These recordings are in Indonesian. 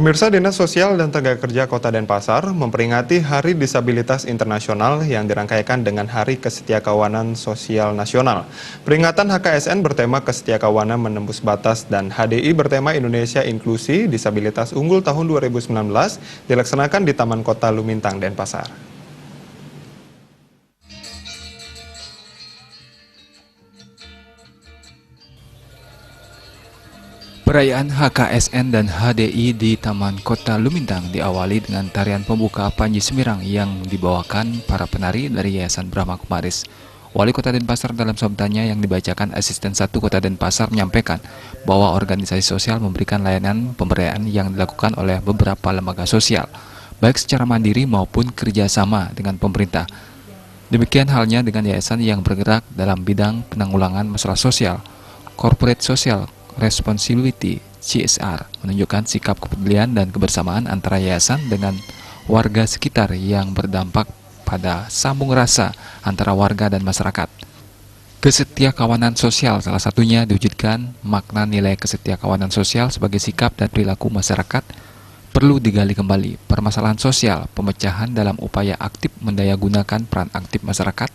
Pemirsa, Dinas Sosial dan Tenaga Kerja Kota Denpasar memperingati Hari Disabilitas Internasional yang dirangkaikan dengan Hari Kesetiakawanan Sosial Nasional. Peringatan HKSN bertema Kesetiakawanan Menembus Batas dan HDI bertema Indonesia Inklusi Disabilitas Unggul tahun 2019 dilaksanakan di Taman Kota Lumintang, Denpasar. Perayaan HKSN dan HDI di Taman Kota Lumintang diawali dengan tarian pembuka Panji Semirang yang dibawakan para penari dari Yayasan Brahma Kumaris. Wali Kota Denpasar dalam sambutannya yang dibacakan Asisten 1 Kota Denpasar menyampaikan bahwa organisasi sosial memberikan layanan pemberdayaan yang dilakukan oleh beberapa lembaga sosial, baik secara mandiri maupun kerjasama dengan pemerintah. Demikian halnya dengan yayasan yang bergerak dalam bidang penanggulangan masalah sosial, corporate social responsibility (CSR), menunjukkan sikap kepedulian dan kebersamaan antara yayasan dengan warga sekitar yang berdampak pada sambung rasa antara warga dan masyarakat. Kesetiakawanan sosial salah satunya diwujudkan. Makna nilai kesetiakawanan sosial sebagai sikap dan perilaku masyarakat perlu digali kembali. Permasalahan sosial, pemecahan dalam upaya aktif mendayagunakan peran aktif masyarakat.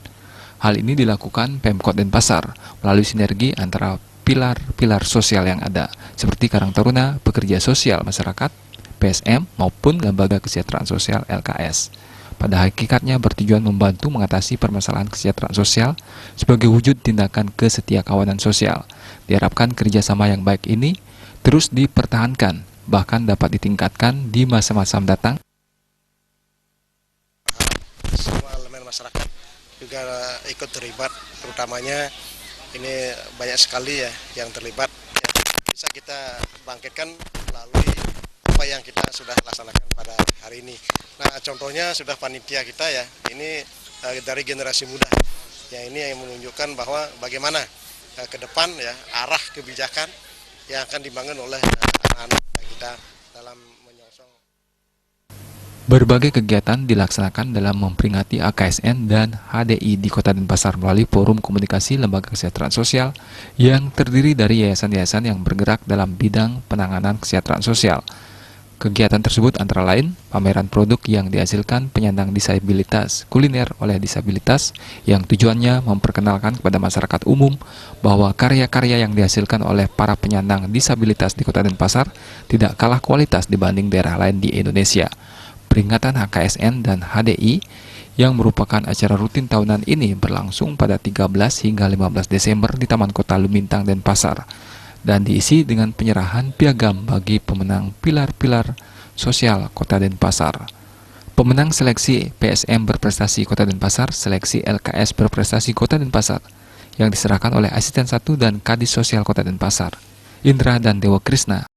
Hal ini dilakukan Pemkot Denpasar melalui sinergi antara pilar-pilar sosial yang ada, seperti Karang Taruna, Pekerja Sosial Masyarakat, PSM, maupun Lembaga Kesejahteraan Sosial LKS. Pada hakikatnya bertujuan membantu mengatasi permasalahan kesejahteraan sosial sebagai wujud tindakan kesetiakawanan sosial. Diharapkan kerjasama yang baik ini terus dipertahankan, bahkan dapat ditingkatkan di masa-masa mendatang. Semua elemen masyarakat juga ikut terlibat, terutamanya ini banyak sekali ya yang terlibat, yang bisa kita bangkitkan melalui apa yang kita sudah laksanakan pada hari ini. Nah, contohnya sudah panitia kita ya, ini dari generasi muda. Ya, ini yang menunjukkan bahwa bagaimana ke depan ya arah kebijakan yang akan dibangun oleh anak-anak kita dalam menyongsong. Berbagai kegiatan dilaksanakan dalam memperingati HKSN dan HDI di Kota Denpasar melalui Forum Komunikasi Lembaga Kesejahteraan Sosial yang terdiri dari yayasan-yayasan yang bergerak dalam bidang penanganan kesejahteraan sosial. Kegiatan tersebut antara lain pameran produk yang dihasilkan penyandang disabilitas, kuliner oleh disabilitas yang tujuannya memperkenalkan kepada masyarakat umum bahwa karya-karya yang dihasilkan oleh para penyandang disabilitas di Kota Denpasar tidak kalah kualitas dibanding daerah lain di Indonesia. Peringatan HKSN dan HDI yang merupakan acara rutin tahunan ini berlangsung pada 13 hingga 15 Desember di Taman Kota Lumintang, Denpasar, dan diisi dengan penyerahan piagam bagi pemenang pilar-pilar sosial Kota Denpasar. Pemenang seleksi PSM berprestasi Kota Denpasar, seleksi LKS berprestasi Kota Denpasar, yang diserahkan oleh Asisten 1 dan Kadis Sosial Kota Denpasar, Indra dan Dewa Krisna.